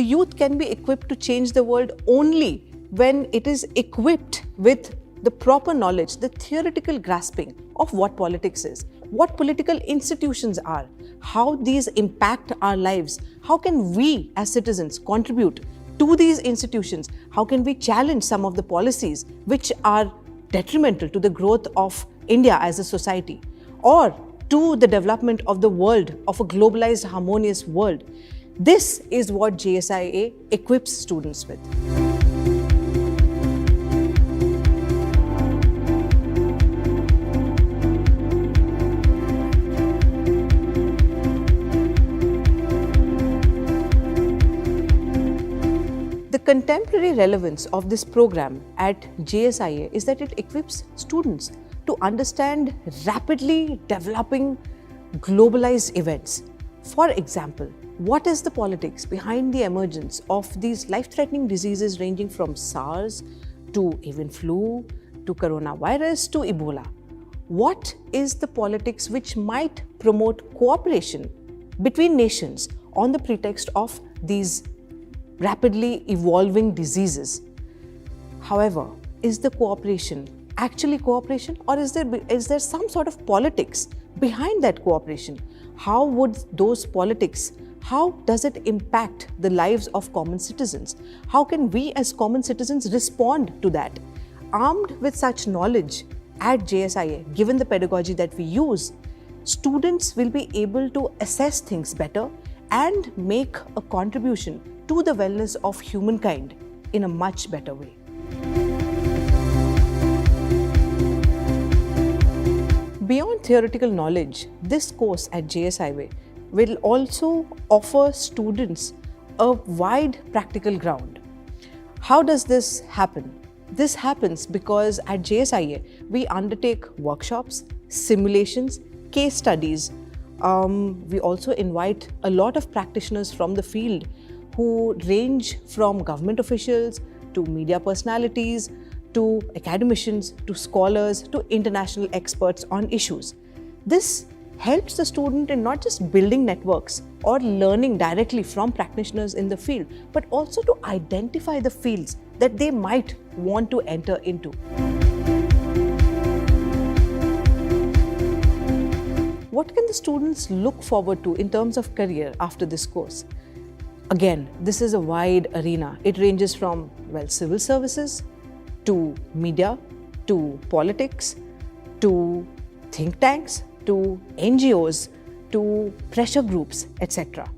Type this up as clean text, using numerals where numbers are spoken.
The youth can be equipped to change the world only when it is equipped with the proper knowledge, the theoretical grasping of what politics is, what political institutions are, how these impact our lives, how can we as citizens contribute to these institutions, how can we challenge some of the policies which are detrimental to the growth of India as a society or to the development of the world, of a globalized, harmonious world. This is what JSIA equips students with. The contemporary relevance of this program at JSIA is that it equips students to understand rapidly developing globalized events. For example, what is the politics behind the emergence of these life-threatening diseases ranging from SARS to avian flu to coronavirus to Ebola? What is the politics which might promote cooperation between nations on the pretext of these rapidly evolving diseases? However, is the cooperation actually cooperation, or is there some sort of politics behind that cooperation? How would those politics, how does it impact the lives of common citizens? How can we as common citizens respond to that? Armed with such knowledge at JSIA, given the pedagogy that we use, students will be able to assess things better and make a contribution to the wellness of humankind in a much better way. Beyond theoretical knowledge, this course at JSIA will also offer students a wide practical ground. How does this happen? This happens because at JSIA, we undertake workshops, simulations, case studies. We also invite a lot of practitioners from the field who range from government officials to media personalities, to academicians, to scholars, to international experts on issues. This helps the student in not just building networks or learning directly from practitioners in the field, but also to identify the fields that they might want to enter into. What can the students look forward to in terms of career after this course? Again, this is a wide arena. It ranges from, civil services, to media, to politics, to think tanks, to NGOs, to pressure groups, etc.